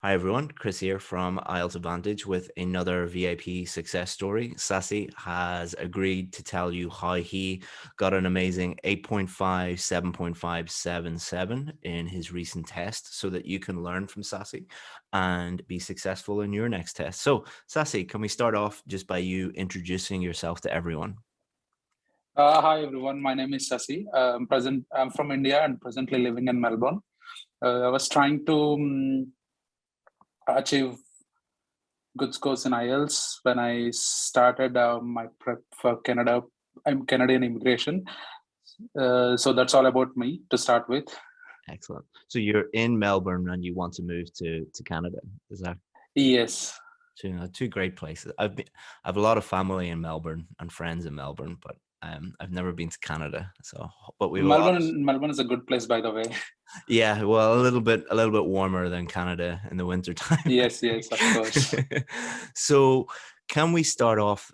Hi everyone, Chris here from IELTS Advantage with another VIP success story. Sasi has agreed to tell you how he got an amazing 8.5, 7.5, 7.7 in his recent test so that you can learn from Sasi and be successful in your next test. So Sasi, can we start off just by you introducing yourself to everyone? Hi everyone, my name is Sasi. I'm from India and presently living in Melbourne. I was trying to achieve good scores in IELTS when I started my prep for Canada. I'm Canadian immigration, so that's all about me to start with. Excellent. So you're in Melbourne and you want to move to Canada. Is that Yes, two great places? I have a lot of family in Melbourne and friends in Melbourne, but I've never been to Canada. So, but we have a lot of Melbourne is a good place, by the way. yeah, well, a little bit warmer than Canada in the winter time, I Yes, yes, of course. think. So, can we start off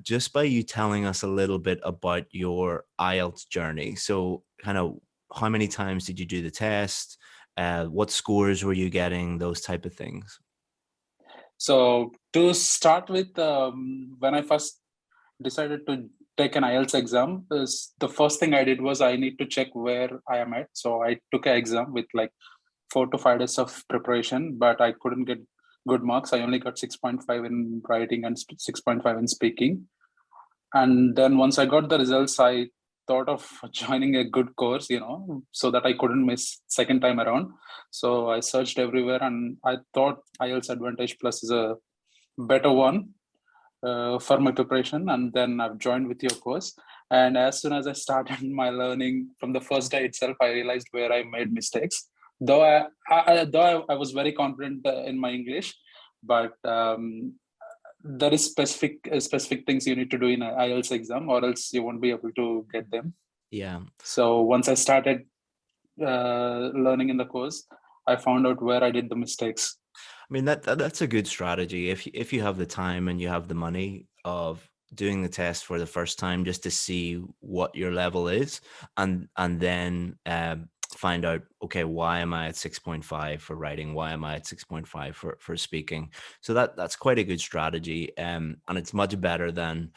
just by you telling us a little bit about your IELTS journey? So, kind of how many times did you do the test? What scores were you getting? Those type of things. So to start with, when I first decided to take an IELTS exam, is the first thing I did was I need to check where I am at. So I took an exam with like 4 to 5 days of preparation, but I couldn't get good marks. I only got 6.5 in writing and 6.5 in speaking. And then once I got the results, I thought of joining a good course, so that I couldn't miss second time around. So I searched everywhere and I thought IELTS Advantage Plus is a better one for my preparation, and then I've joined with your course. And as soon as I started my learning from the first day itself, I realized where I made mistakes. Though I was very confident in my English, but there is specific things you need to do in an IELTS exam, or else you won't be able to get them. Yeah. So once I started learning in the course, I found out where I did the mistakes. I mean that's a good strategy if you have the time and you have the money of doing the test for the first time just to see what your level is and then find out, okay, why am I at 6.5 for writing, why am I at 6.5 for speaking. So that's quite a good strategy, and it's much better than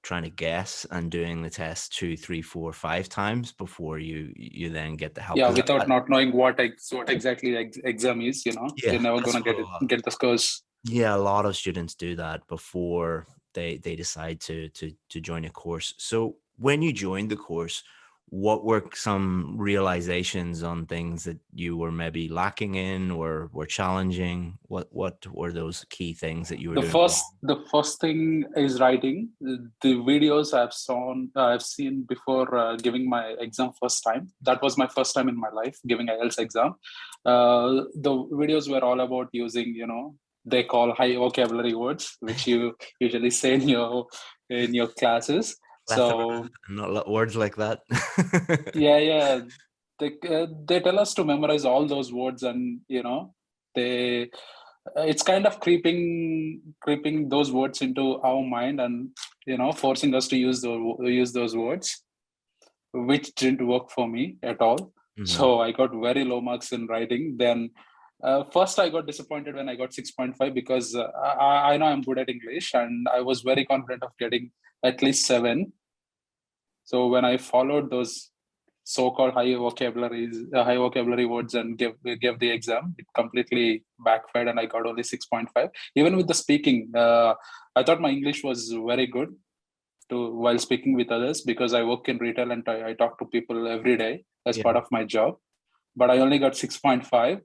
trying to guess and doing the test 2, 3, 4, 5 times before you then get the help, Yeah, because without not knowing what exactly the exam is, you're yeah, never that's gonna what get the scores. yeah, a lot of students do that before they decide to join a course. So when you joined the course, what were some realizations on things that you were maybe lacking in or were challenging? What were those key things that you were The doing first wrong? the first thing is writing. The videos I've seen before giving my exam first time. That was my first time in my life giving IELTS exam. The videos were all about using, they call high vocabulary words, which you usually say in your classes. Plethora, So not words like that. yeah, they tell us to memorize all those words, and they it's kind of creeping those words into our mind, and forcing us to use those words, which didn't work for me at all. Mhm. So I got very low marks in writing. Then first I got disappointed when I got 6.5, because I know I'm good at English and I was very confident of getting at least 7. So when I followed those so-called high vocabulary words and gave the exam, it completely backfired, and I got only 6.5. Even with the speaking, I thought my English was very good to while speaking with others, because I work in retail and I talk to people every day as Yeah. part of my job. But I only got 6.5.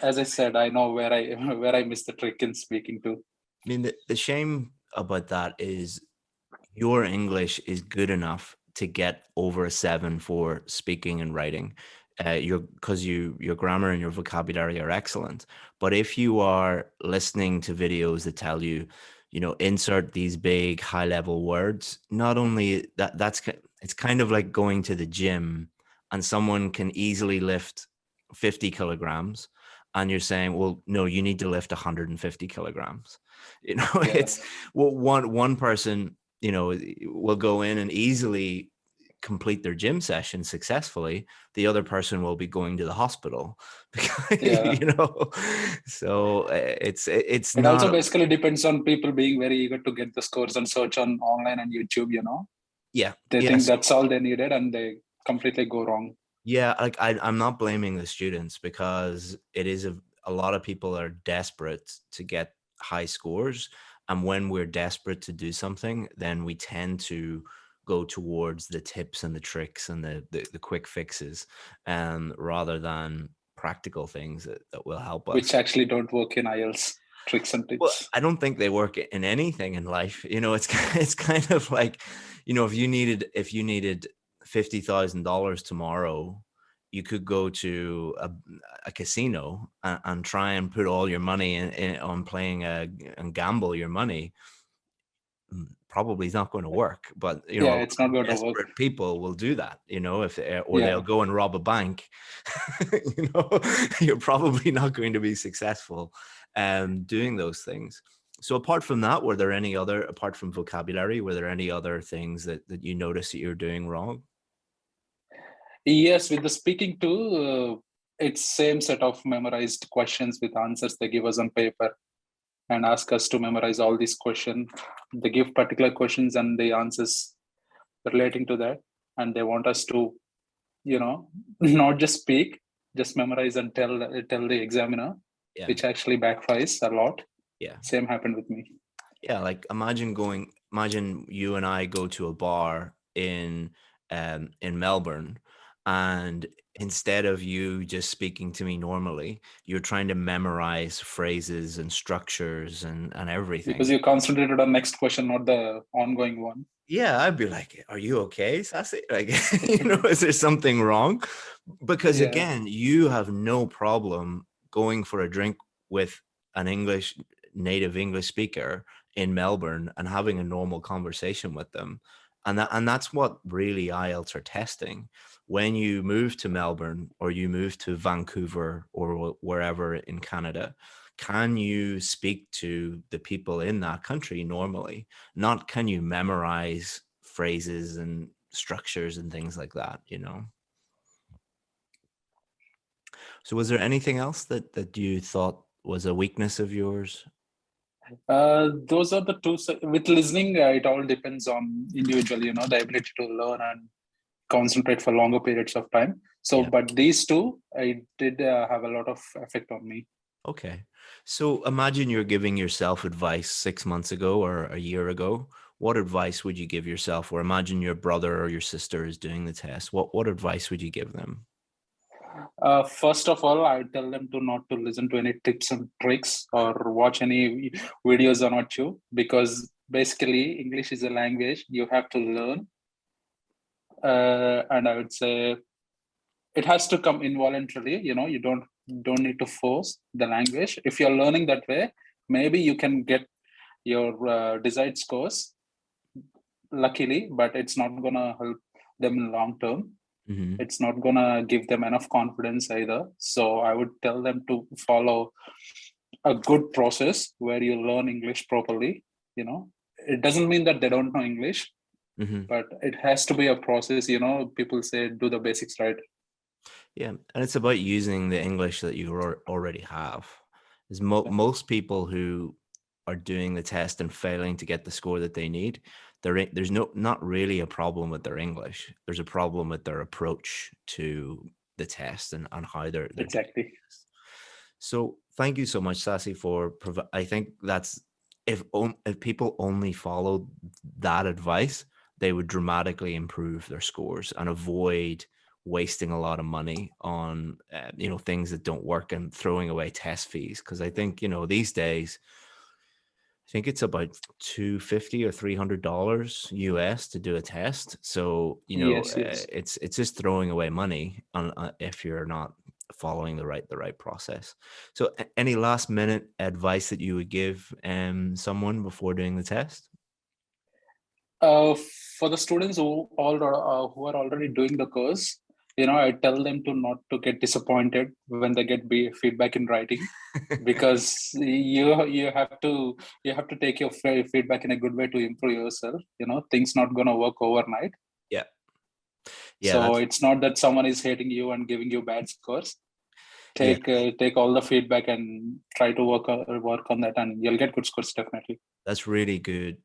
As I said, I know where I where I missed the trick in speaking too. I mean, the shame about that is your English is good enough to get over a 7 for speaking and writing. Your grammar and your vocabulary are excellent. But if you are listening to videos that tell you, insert these big high level words, not only it's kind of like going to the gym and someone can easily lift 50 kilograms and you're saying, well, no, you need to lift 150 kilograms. Yeah, It's well, one person will go in and easily complete their gym session successfully, the other person will be going to the hospital because, Yeah. so it's It also not. basically depends on people being very eager to get the scores and search on online and YouTube, Yeah. They Yeah. think So that's all they needed and they completely go wrong. yeah, like I'm not blaming the students because it is a lot of people are desperate to get high scores. And when we're desperate to do something, then we tend to go towards the tips and the tricks and the quick fixes, rather than practical things that will help Which us. actually don't work in IELTS tricks and Well, tips. I don't think they work in anything in life. It's it's kind of like, if you needed $50,000 tomorrow, you could go to a casino and try and put all your money on playing and gamble your money. Probably not going to work, but Yeah, it's not going to work. desperate people will do that, if or they'll Yeah. go and rob a bank. you know, you're probably not going to be successful doing those things. So apart from that, apart from vocabulary, were there any other things that you noticed that you're doing wrong? Yes, with the speaking too, it's same set of memorized questions with answers they give us on paper and ask us to memorize all these questions. They give particular questions and the answers relating to that, and they want us to, not just speak, just memorize and tell the examiner, Yeah. which actually backfires a lot. Yeah. Same happened with me. Yeah, like imagine you and I go to a bar in Melbourne, and instead of you just speaking to me normally, you're trying to memorize phrases and structures and Because everything. you concentrated on next question, not the ongoing one. Yeah, I'd be like, "Are you okay, Sasi? Like, is there something wrong?" Because Yeah, again, you have no problem going for a drink with an native English speaker in Melbourne and having a normal conversation with them. And that's what really IELTS are testing. When you move to Melbourne or you move to Vancouver or wherever in Canada, can you speak to the people in that country normally? Not can you memorize phrases and structures and things like that. So was there anything else that you thought was a weakness of yours? those are the two. With listening, it all depends on individual. The ability to learn and concentrate for longer periods of time. So, Yeah. but these two, I did have a lot of effect on me. Okay. So imagine you're giving yourself advice 6 months ago or a year ago. What advice would you give yourself? Or imagine your brother or your sister is doing the test. What advice would you give them? First of all, I tell them to not to listen to any tips and tricks or watch any videos on YouTube, because basically English is a language you have to learn, and I would say it has to come involuntarily. You don't need to force the language. If you're learning that way, maybe you can get your desired scores, luckily, but it's not gonna help them in long term. Hmm. It's not gonna give them enough confidence either. So I would tell them to follow a good process where you learn English properly. It doesn't mean that they don't know English, Hmm. but it has to be a process. People say do the basics right. Yeah, and it's about using the English that you already have. Is Yeah, most people who are doing the test and failing to get the score that they need, there's not really a problem with their English. There's a problem with their approach to the test and how they're doing exactly. it. So thank you so much, Sassy, for I think that's if people only followed that advice, they would dramatically improve their scores and avoid wasting a lot of money on things that don't work and throwing away test fees. Because I think these days, I think it's about 250 or $300 US to do a test. So Yes, yes. it's just throwing away money on if you're not following the right process. So any last minute advice that you would give someone before doing the test? Uh, for the students who are already doing the course, I tell them to not to get disappointed when they get feedback in writing, because you have to take your feedback in a good way to improve yourself. Things not gonna work overnight. Yeah. Yeah, So that's it's not that someone is hating you and giving you bad scores. yeah, Take all the feedback and try to work on that, and you'll get good scores definitely. that's really good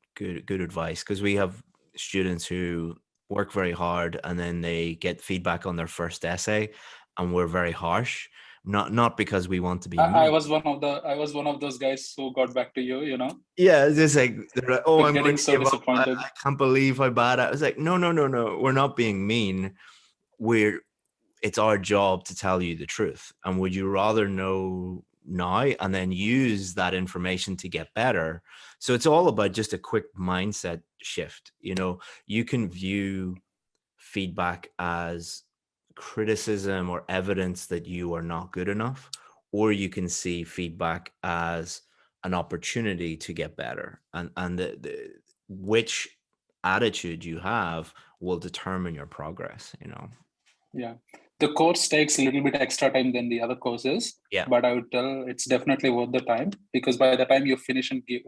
advice, because we have students who work very hard and then they get feedback on their first essay and we're very harsh, not because we want to be I mean. was one of those guys who got back to you, Yeah, it's just like they're like, oh, I'm going getting to so give up. disappointed. I can't believe how bad I was. Like, no, no, no, no. We're not being mean. We're It's our job to tell you the truth. And would you rather know now and then use that information to get better? So it's all about just a quick mindset shift. You can view feedback as criticism or evidence that you are not good enough, or you can see feedback as an opportunity to get better. And which attitude you have will determine your progress. Yeah. The course takes a little bit extra time than the other courses, Yeah. but I would tell it's definitely worth the time, because by the time you finish and be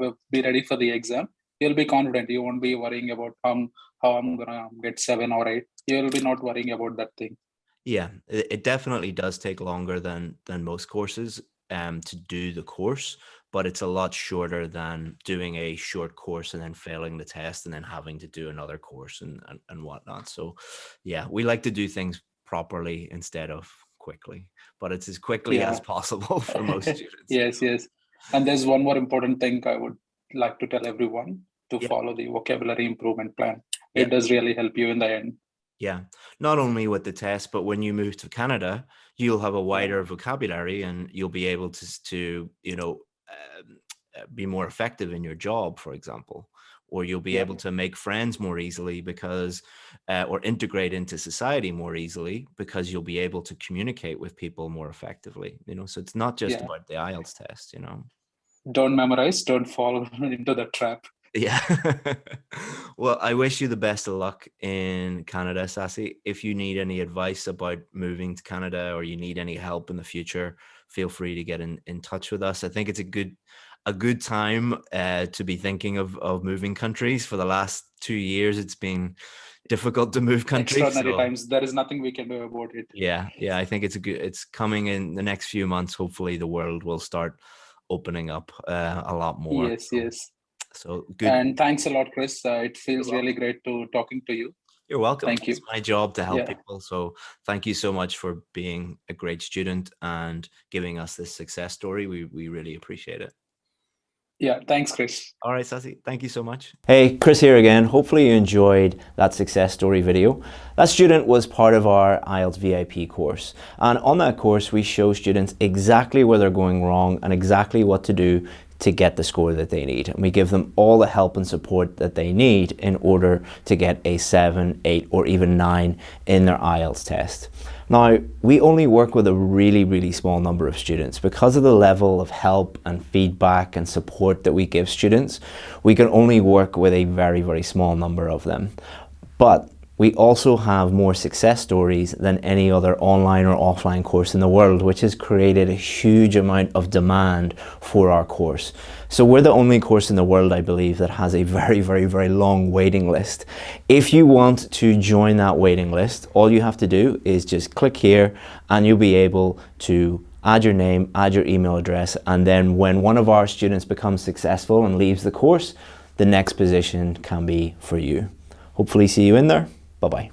ready for the exam, you'll be confident. You won't be worrying about how I'm gonna get 7 or 8. You'll be not worrying about that thing. Yeah, it definitely does take longer than most courses to do the course, but it's a lot shorter than doing a short course and then failing the test and then having to do another course and whatnot. So yeah, we like to do things properly instead of quickly, but it's as quickly as Yeah. possible for most students. Yes, yes. And there's one more important thing I would like to tell everyone: to Yeah, follow the vocabulary improvement plan. yeah. It does really help you in the end. Yeah, not only with the test, but when you move to Canada, you'll have a Yeah, wider vocabulary and you'll be able to be more effective in your job, for example, or you'll be yeah, able to make friends more easily because, or integrate into society more easily because you'll be able to communicate with people more effectively. So it's not just yeah. about the IELTS test. Don't memorize, don't fall into the trap. Yeah. Well, I wish you the best of luck in Canada, Sasi. If you need any advice about moving to Canada or you need any help in the future, feel free to get in touch with us. I think it's a good time to be thinking of moving countries. For the last 2 years, it's been difficult to move countries. Extraordinary So times. There is nothing we can do about it. yeah, I think it's coming in the next few months. Hopefully the world will start opening up a lot more. Yes, So, yes. so good. And thanks a lot, Chris. It You're feels welcome. really great to talking to you. You're welcome. Thank It's you. my job to help Yeah, people. So thank you so much for being a great student and giving us this success story. We really appreciate it. yeah. Thanks, Chris. All right, Sasi, thank you so much. Hey, Chris here again. Hopefully you enjoyed that success story video. That student was part of our IELTS VIP course. And on that course, we show students exactly where they're going wrong and exactly what to do to get the score that they need. And we give them all the help and support that they need in order to get a 7, 8, or even 9 in their IELTS test. Now, we only work with a really, really small number of students. Because of the level of help and feedback and support that we give students, we can only work with a very, very small number of them. But we also have more success stories than any other online or offline course in the world, which has created a huge amount of demand for our course. So we're the only course in the world, I believe, that has a very, very, very long waiting list. If you want to join that waiting list, all you have to do is just click here and you'll be able to add your name, add your email address, and then when one of our students becomes successful and leaves the course, the next position can be for you. Hopefully see you in there. Bye-bye.